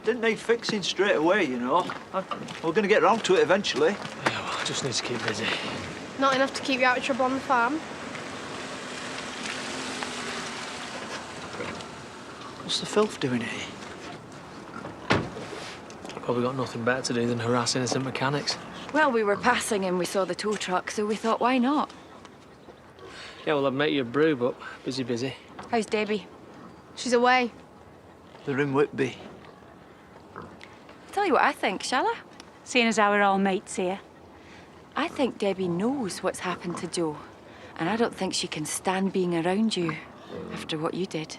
didn't need fixing straight away, you know. We're going to get round to it eventually. Yeah, well, I just need to keep busy. Not enough to keep you out of trouble on the farm? What's the filth doing here? Probably got nothing better to do than harass innocent mechanics. Well, we were passing and we saw the tow truck, so we thought, why not? Yeah, well, I'd make you a brew, but busy. How's Debbie? She's away. They're in Whitby. Tell you what I think, shall I? Seeing as how we're all mates here. I think Debbie knows what's happened to Joe, and I don't think she can stand being around you after what you did.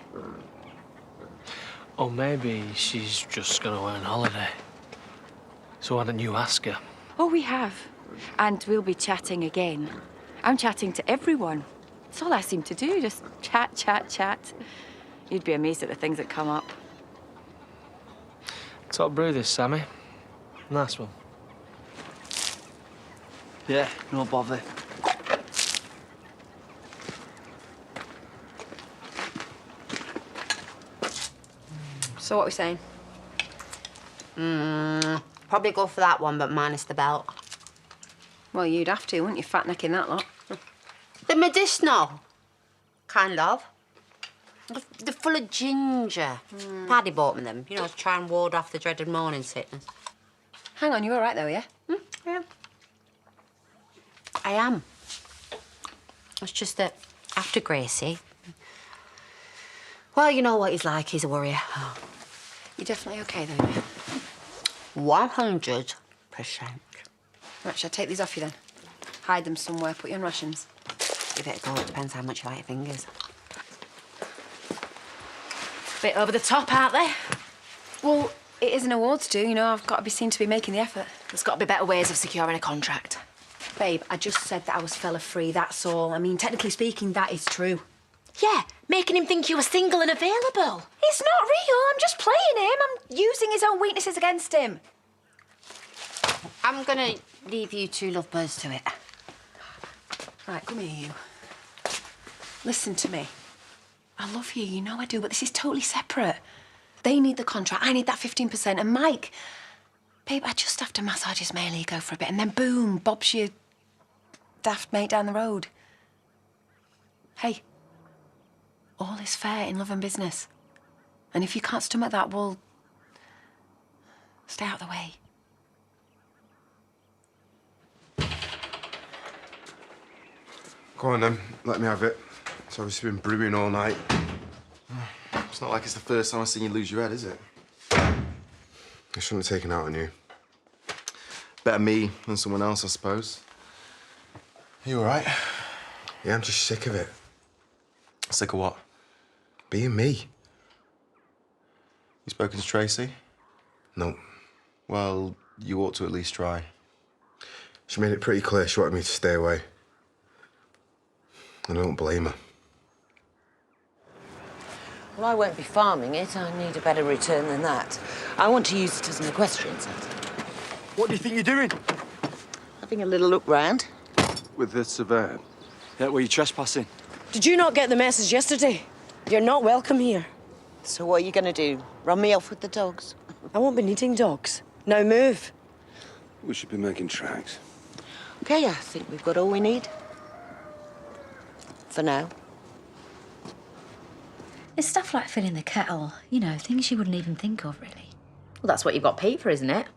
Or maybe she's just going away on holiday. So why don't you ask her? Oh, we have. And we'll be chatting again. I'm chatting to everyone. That's all I seem to do, just chat. You'd be amazed at the things that come up. Top brew this, Sammy. Nice one. Yeah, no bother. So what are we saying? Probably go for that one, but minus the belt. Well, you'd have to, wouldn't you, fat-necking that lot? The medicinal. Kind of. They're full of ginger. Paddy bought me them, you know, to try and ward off the dreaded morning sickness. Hang on, you're all right, though, yeah? Yeah. I am. It's just that after Gracie... Well, you know what he's like. He's a worrier. You're definitely OK, though, yeah? 100%. Right, shall I take these off you, then? Hide them somewhere, put you on rations. Give it a go. It depends how much you like your fingers. Bit over the top, aren't they? Well, it is an awards do, you know. I've got to be seen to be making the effort. There's got to be better ways of securing a contract. Babe, I just said that I was fella-free, that's all. I mean, technically speaking, that is true. Yeah, making him think you were single and available. It's not real. I'm just playing him. I'm using his own weaknesses against him. I'm gonna leave you two lovebirds to it. Right, come here, you. Listen to me. I love you, you know I do, but this is totally separate. They need the contract, I need that 15%, and Mike... Babe, I just have to massage his male ego for a bit, and then boom, Bob's your daft mate down the road. Hey, all is fair in love and business. And if you can't stomach that, well, stay out of the way. Go on then, let me have it. It's obviously been brewing all night. It's not like it's the first time I've seen you lose your head, is it? I shouldn't have taken out on you. Better me than someone else, I suppose. You all right? Yeah, I'm just sick of it. Sick of what? Being me. You spoken to Tracy? No. Well, you ought to at least try. She made it pretty clear she wanted me to stay away. And I don't blame her. Well, I won't be farming it. I need a better return than that. I want to use it as an equestrian centre. What do you think you're doing? Having a little look round. With the surveyor? Yeah, were you trespassing? Did you not get the message yesterday? You're not welcome here. So what are you going to do? Run me off with the dogs? I won't be needing dogs. Now move. We should be making tracks. OK, I think we've got all we need. For now. It's stuff like filling the kettle, you know, things you wouldn't even think of, really. Well, that's what you've got paid for, isn't it?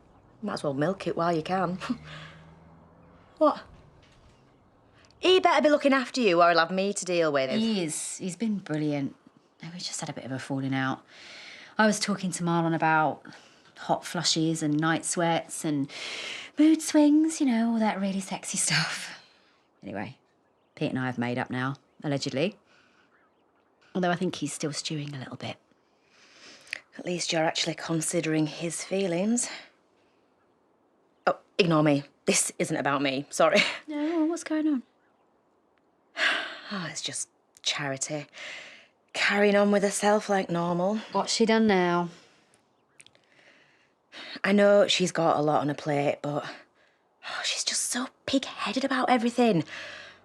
Might as well milk it while you can. What? He better be looking after you or he'll have me to deal with. He is. He's been brilliant. We just had a bit of a falling out. I was talking to Marlon about hot flushes and night sweats and mood swings, you know, all that really sexy stuff. Anyway, Pete and I have made up now, allegedly. Although I think he's still stewing a little bit. At least you're actually considering his feelings. Oh, ignore me. This isn't about me. Sorry. No, what's going on? Oh, it's just Charity. Carrying on with herself like normal. What's she done now? I know she's got a lot on her plate, but she's just so pig-headed about everything.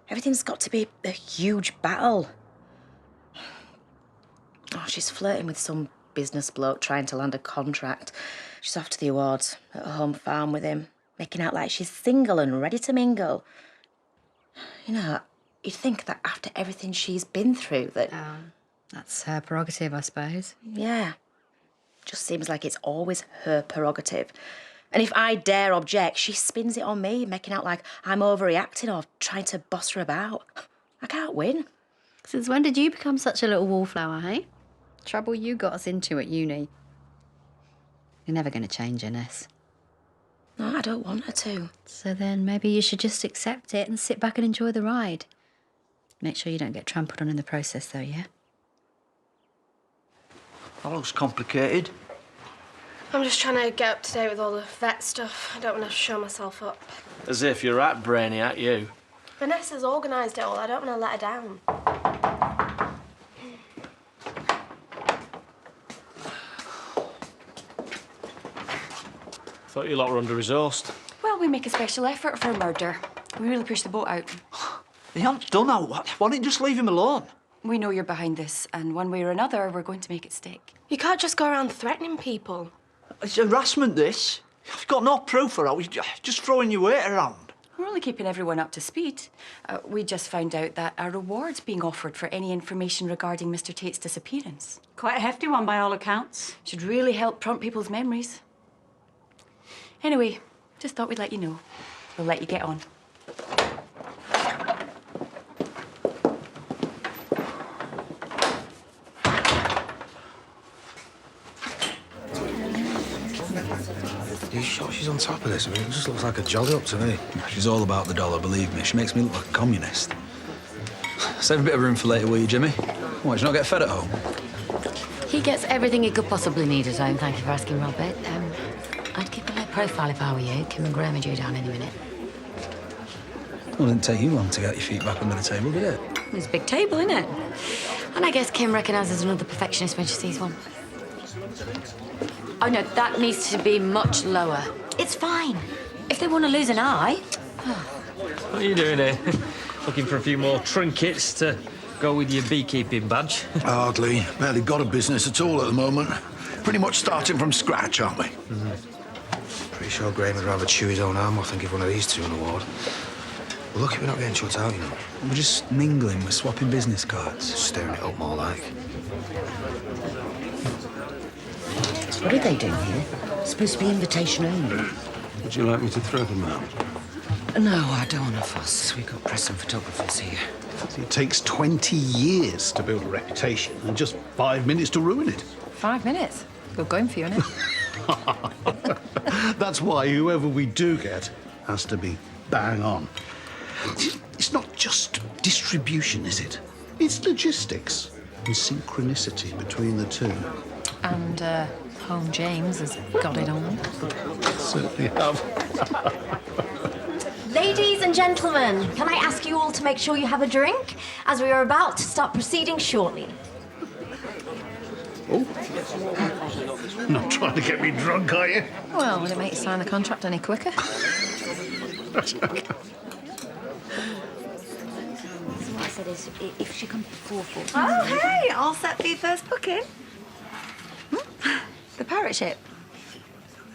Everything's got to be a huge battle. Oh, she's flirting with some business bloke trying to land a contract. She's off to the awards at a home farm with him, making out like she's single and ready to mingle. You know, you'd think that after everything she's been through that... That's her prerogative, I suppose. Yeah. Just seems like it's always her prerogative. And if I dare object, she spins it on me, making out like I'm overreacting or trying to boss her about. I can't win. Since when did you become such a little wallflower, hey? Trouble you got us into at uni. You're never going to change her, Ness. No, I don't want her to. So then maybe you should just accept it and sit back and enjoy the ride. Make sure you don't get trampled on in the process, though, yeah? That looks complicated. I'm just trying to get up to date with all the vet stuff. I don't want to show myself up. As if you're that brainy, aren't you? Vanessa's organised it all. I don't want to let her down. Thought you lot were under-resourced. Well, we make a special effort for a murder. We really push the boat out. He hasn't done that. Why don't you just leave him alone? We know you're behind this, and one way or another, we're going to make it stick. You can't just go around threatening people. It's harassment, this. You've got no proof for it. You're just throwing your weight around. We're only keeping everyone up to speed. We just found out that a reward's being offered for any information regarding Mr. Tate's disappearance. Quite a hefty one by all accounts. Should really help prompt people's memories. Anyway, just thought we'd let you know. We'll let you get on. Are you sure she's on top of this? I mean, it just looks like a jolly up to me. She's all about the dollar, believe me. She makes me look like a communist. Save a bit of room for later, will you, Jimmy? Why, did you not get fed at home? He gets everything he could possibly need at home, thank you for asking, Robert. I'd keep a low profile if I were you. Kim and Graham are due down any minute. Well, it didn't take you long to get your feet back under the table, did it? It's a big table, isn't it? And I guess Kim recognises another perfectionist when she sees one. Oh, no, that needs to be much lower. It's fine. If they want to lose an eye... What are you doing here? Looking for a few more trinkets to go with your beekeeping badge? Hardly. Barely got a business at all at the moment. Pretty much starting from scratch, aren't we? Pretty sure Graham would rather chew his own arm off than give one of these two an award. Well, lucky we're not getting shut out, you know. We're just mingling, we're swapping business cards. Stirring it up more like. What are they doing here? Supposed to be invitation only. Would you like me to throw them out? No, I don't want to fuss. We've got press and photographers here. It takes 20 years to build a reputation and just 5 minutes to ruin it. 5 minutes? Good going for you, innit? That's why whoever we do get has to be bang on. It's not just distribution, is it? It's logistics and synchronicity between the two. And, Home James has got it on. Certainly have. Ladies and gentlemen, can I ask you all to make sure you have a drink, as we are about to start proceeding shortly? Oh. Not trying to get me drunk, are you? Well, will it make you sign the contract any quicker? So what I said is, if she comes before 14... Oh, hey! All set for your first booking. The pirate ship.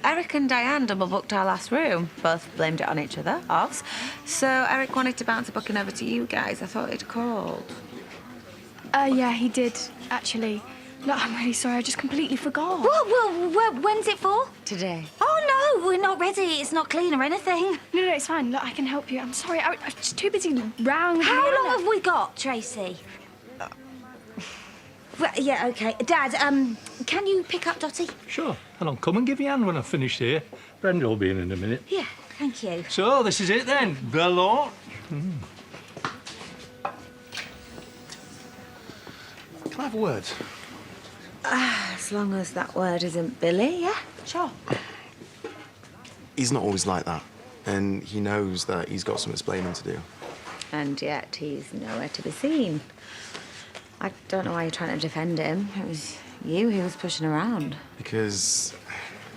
Eric and Diane double booked our last room. Both blamed it on each other, obvs. So Eric wanted to bounce a booking over to you guys. I thought he'd called. Yeah, he did, actually. Look, I'm really sorry. I just completely forgot. Well, when's it for? Today. Oh, no, we're not ready. It's not clean or anything. No, it's fine. Look, I can help you. I'm sorry. I was just too busy round. How long have we got, Tracy? Well, yeah, OK. Dad, can you pick up Dottie? Sure. And I'll come and give you a hand when I've finished here. Brenda will be in a minute. Yeah, thank you. So, this is it then. The launch. Can I have a word? As long as that word isn't Billy, yeah? Sure. He's not always like that. And he knows that he's got some explaining to do. And yet he's nowhere to be seen. I don't know why you're trying to defend him. It was you who was pushing around. Because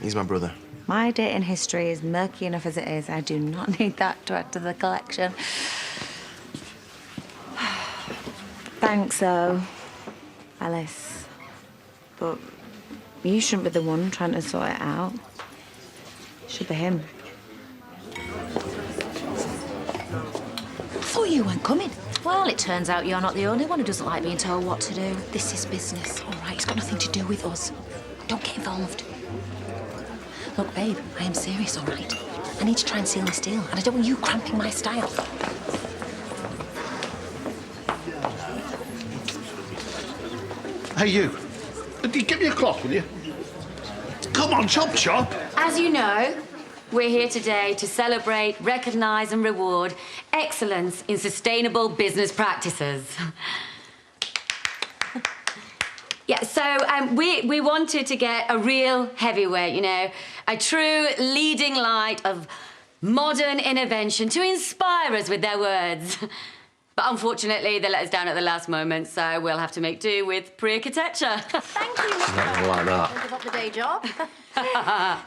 he's my brother. My dating history is murky enough as it is. I do not need that to add to the collection. Thanks, though, Alice. But You shouldn't be the one trying to sort it out. It should be him. I thought you weren't coming. Well, it turns out you're not the only one who doesn't like being told what to do. This is business, all right? It's got nothing to do with us. Don't get involved. Look, babe, I am serious, all right? I need to try and seal this deal, and I don't want you cramping my style. Hey, you. Give me a cloth, will you? Come on, chop, chop. As you know, we're here today to celebrate, recognise and reward excellence in sustainable business practices. Yeah, so we wanted to get a real heavyweight, you know, a true leading light of modern intervention to inspire us with their words. But unfortunately, they let us down at the last moment, so we'll have to make do with pre-architecture. Thank you, Mr. Not gonna like that. Don't give up the day job.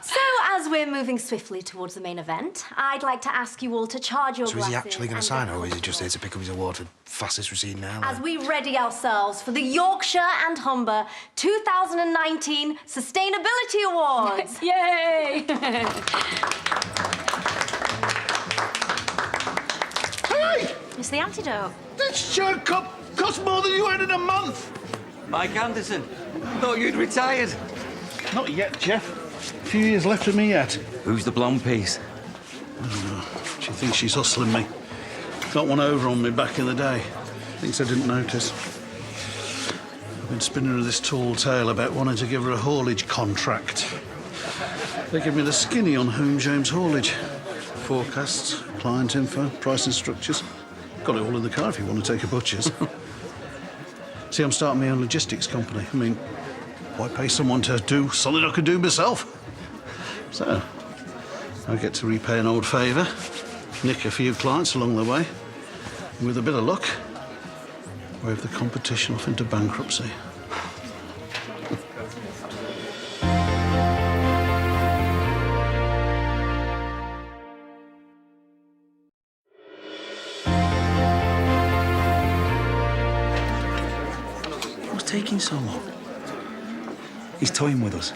So, as we're moving swiftly towards the main event, I'd like to ask you all to charge your So is glasses. he actually going to sign, or is he just here to pick up his award for fastest receding airline? As we ready ourselves for the Yorkshire and Humber 2019 Sustainability Awards. Yay! Hey! It's the antidote. This shirt cup costs more than you earn in a month. Mike Anderson, thought you'd retired. Not yet, Jeff. A few years left of me yet. Who's the blonde piece? I don't know. She thinks she's hustling me. Got one over on me back in the day. Thinks I didn't notice. I've been spinning her this tall tale about wanting to give her a haulage contract. They give me the skinny on Home James Haulage. Forecasts, client info, pricing structures. Got it all in the car if you want to take a butcher's. See, I'm starting my own logistics company. I mean, why pay someone to do something I could do myself? So, I get to repay an old favour, nick a few clients along the way, and with a bit of luck, wave the competition off into bankruptcy. What's taking so long? He's toying with us.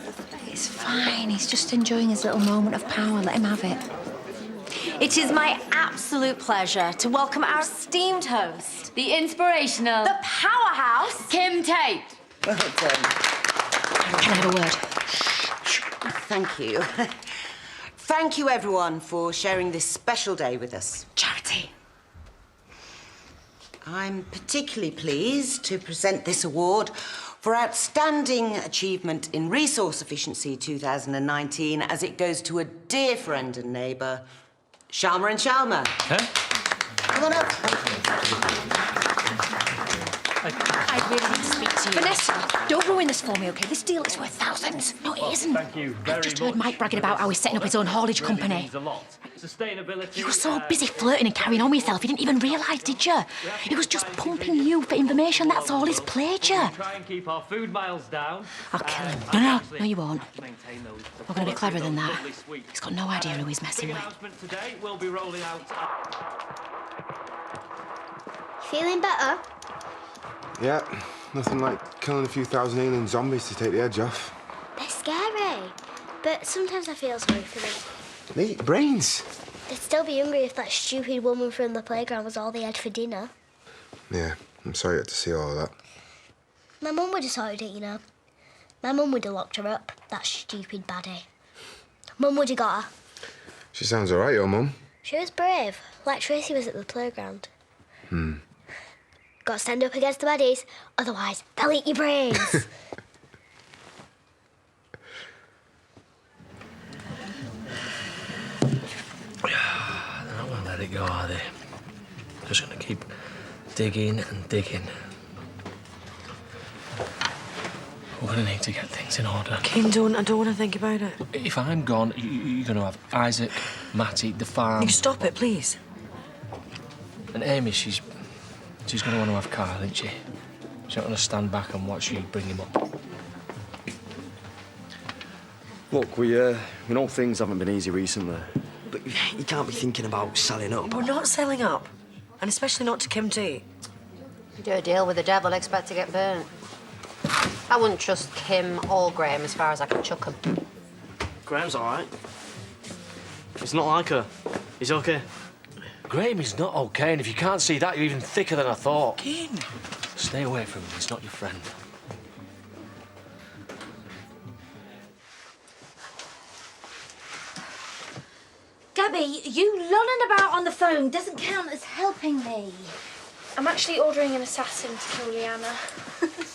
It's fine. He's just enjoying his little moment of power. Let him have it. It is my absolute pleasure to welcome our esteemed host, The inspirational, the powerhouse, Kim Tate. Well done. Can I have a word? Thank you. Thank you, everyone, for sharing this special day with us. Charity. I'm particularly pleased to present this award for Outstanding Achievement in Resource Efficiency 2019 as it goes to a dear friend and neighbour, Shalma and Shalma. Huh? Come on up. I really need to speak to you. Vanessa, don't ruin this for me, OK? This deal is worth thousands. No, it isn't. Thank you very I've just much. heard Mike bragging about how he's setting up his own haulage company. Means a lot. Sustainability. You were so busy flirting and carrying on with yourself, you didn't even realise, did you? He was just pumping you for information, that's all. He's played you. Try and keep our food miles down. I'll kill him. No, you won't. We're going to be cleverer than that. He's got no idea who he's messing with. Announcement today, we'll be rolling out. Feeling better? Yeah, nothing like killing a few thousand alien zombies to take the edge off. They're scary. But sometimes I feel sorry for them. They eat brains. They'd still be hungry if that stupid woman from the playground was all they had for dinner. Yeah, I'm sorry you had to see all of that. My mum would have sorted it, you know. My mum would have locked her up, that stupid baddie. Mum would have got her. She sounds all right, your mum. She was brave, like Tracy was at the playground. Got to stand up against the baddies, otherwise they'll eat your brains. They're not going to let it go, are they? Just going to keep digging and digging. We're going to need to get things in order. Kim, I don't want to think about it. If I'm gone, you're going to have Isaac, Matty, the farm. You stop it, please. And Amy, she's going to want to have Carl, isn't she? She's not going to stand back and watch you bring him up. Look, we know things haven't been easy recently. But you can't be thinking about selling up. We're not selling up. And especially not to Kim Tate. You do a deal with the devil, expect to get burnt. I wouldn't trust Kim or Graham as far as I can chuck them. Graham's all right. It's not like her. He's okay. Graham is not okay, and if you can't see that, you're even thicker than I thought. Kim! Stay away from him. He's not your friend. Gabby, you lolling about on the phone doesn't count as helping me. I'm actually ordering an assassin to kill Leanna.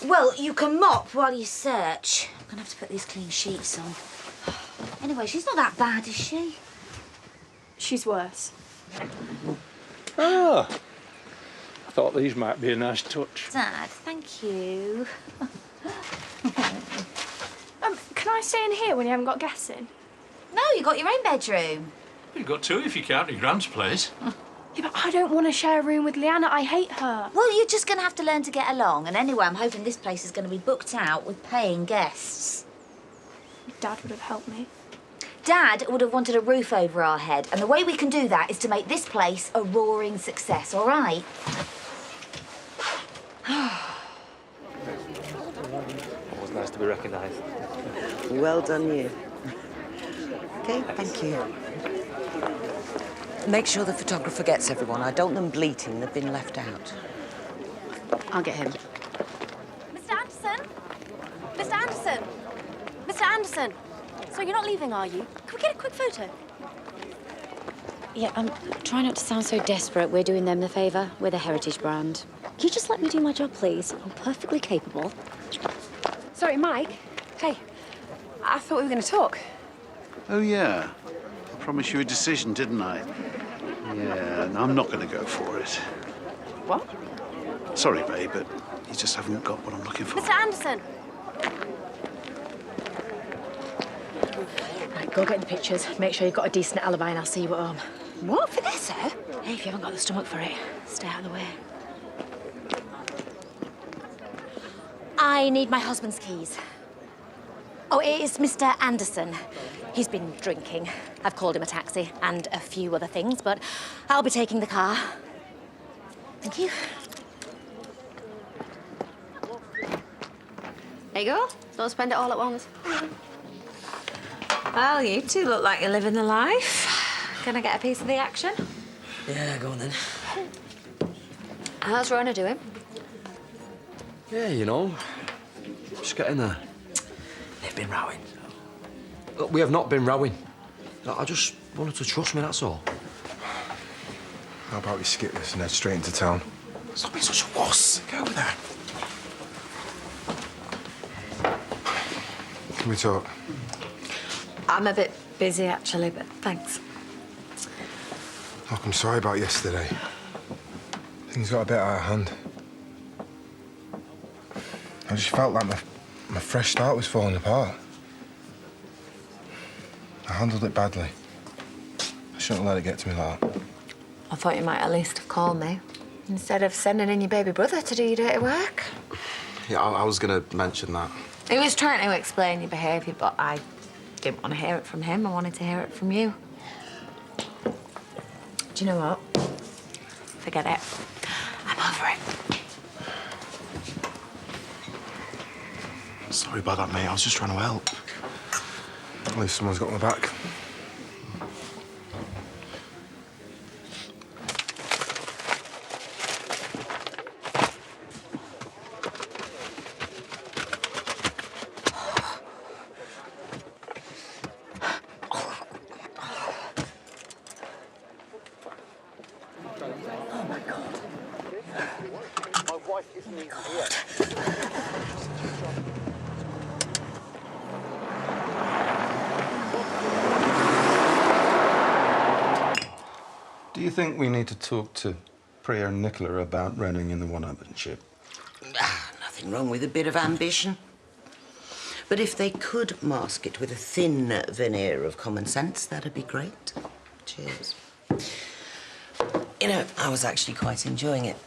Well, you can mop while you search. I'm gonna have to put these clean sheets on. Anyway, she's not that bad, is she? She's worse. Ah, I thought these might be a nice touch. Dad, thank you. Can I stay in here when you haven't got gas in? No, you got your own bedroom. You've got two if you count your Grand's place. Yeah, but I don't want to share a room with Leanna. I hate her. Well, you're just going to have to learn to get along. And anyway, I'm hoping this place is going to be booked out with paying guests. Dad would have helped me. Dad would have wanted a roof over our head. And the way we can do that is to make this place a roaring success, all right? Always nice to be recognised. Well done, you. OK, thank you. Make sure the photographer gets everyone. I don't want them bleating. They've been left out. I'll get him. Mr. Anderson? Mr. Anderson? Mr. Anderson? So you're not leaving, are you? Can we get a quick photo? Yeah, try not to sound so desperate. We're doing them the favour. We're the heritage brand. Can you just let me do my job, please? I'm perfectly capable. Sorry, Mike. Hey, I thought we were going to talk. Oh, yeah. I promised you a decision, didn't I? Yeah, and I'm not going to go for it. What? Sorry, babe, but you just haven't got what I'm looking for. Mr. Anderson! Right, go get the pictures. Make sure you've got a decent alibi and I'll see you at home. What? Vanessa? Hey, if you haven't got the stomach for it, stay out of the way. I need my husband's keys. Oh, it is Mr. Anderson. He's been drinking. I've called him a taxi and a few other things, but I'll be taking the car. Thank you. There you go. Don't spend it all at once. Well, you two look like you're living the life. Gonna get a piece of the action? Yeah, go on then. How's Rona doing? Yeah, you know, just get in there. They've been rowing. Look, we have not been rowing. I just wanted to trust me, that's all. How about we skip this and head straight into town? Stop being such a wuss. Go over there. Can we talk? I'm a bit busy, actually, but thanks. Look, I'm sorry about yesterday. Things got a bit out of hand. I just felt like my fresh start was falling apart. I handled it badly. I shouldn't have let it get to me like that. I thought you might at least have called me instead of sending in your baby brother to do your dirty work. Yeah, I was going to mention that. He was trying to explain your behaviour, but I didn't want to hear it from him. I wanted to hear it from you. Do you know what? Forget it. I'm over it. Sorry about that, mate. I was just trying to help. At least someone's got my back. Do you think we need to talk to Priya and Nicola about running in the one-upmanship? Nothing wrong with a bit of ambition. But if they could mask it with a thin veneer of common sense, that'd be great. Cheers. You know, I was actually quite enjoying it.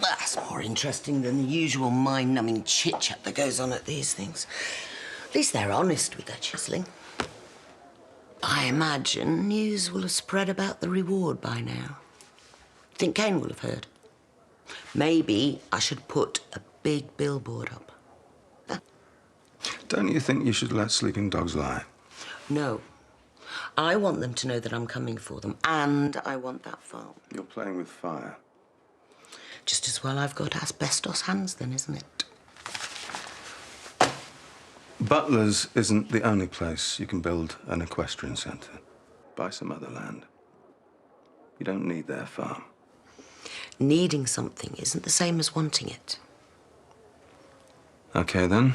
That's more interesting than the usual mind-numbing chit-chat that goes on at these things. At least they're honest with their chiselling. I imagine news will have spread about the reward by now. Think Kane will have heard. Maybe I should put a big billboard up. Don't you think you should let sleeping dogs lie? No. I want them to know that I'm coming for them, and I want that farm. You're playing with fire. Just as well I've got asbestos hands then, isn't it? Butler's isn't the only place you can build an equestrian centre. Buy some other land. You don't need their farm. Needing something isn't the same as wanting it. OK, then.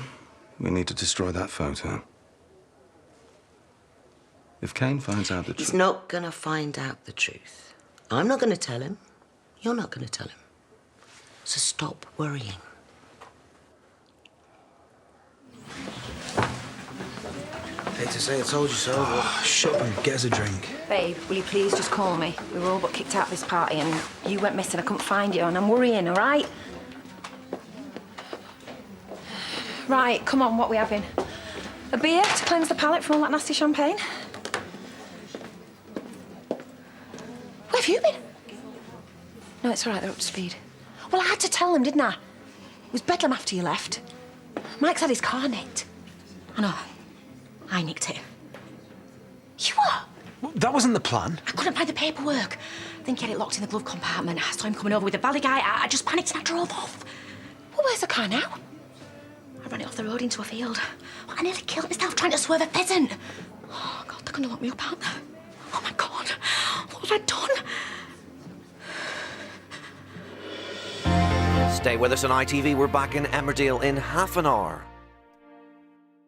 We need to destroy that photo. If Kane finds out the truth... He's not going to find out the truth. I'm not going to tell him. You're not going to tell him. So stop worrying. Hate to say I told you so, but shut up and get us a drink. Babe, will you please just call me? We were all but kicked out of this party and you went missing. I couldn't find you and I'm worrying, all right? Right, come on, what are we having? A beer to cleanse the palate from all that nasty champagne? Where have you been? No, it's all right, they're up to speed. Well, I had to tell them, didn't I? It was bedlam after you left. Mike's had his car nicked. I know. I nicked it. You what? That wasn't the plan. I couldn't find the paperwork. I think he had it locked in the glove compartment. I saw him coming over with the valley guy. I just panicked and I drove off. Well, where's the car now? I ran it off the road into a field. I nearly killed myself trying to swerve a pheasant. Oh, God, they're gonna lock me up, aren't they? Oh, my God. What have I done? Stay with us on ITV. We're back in Emmerdale in half an hour.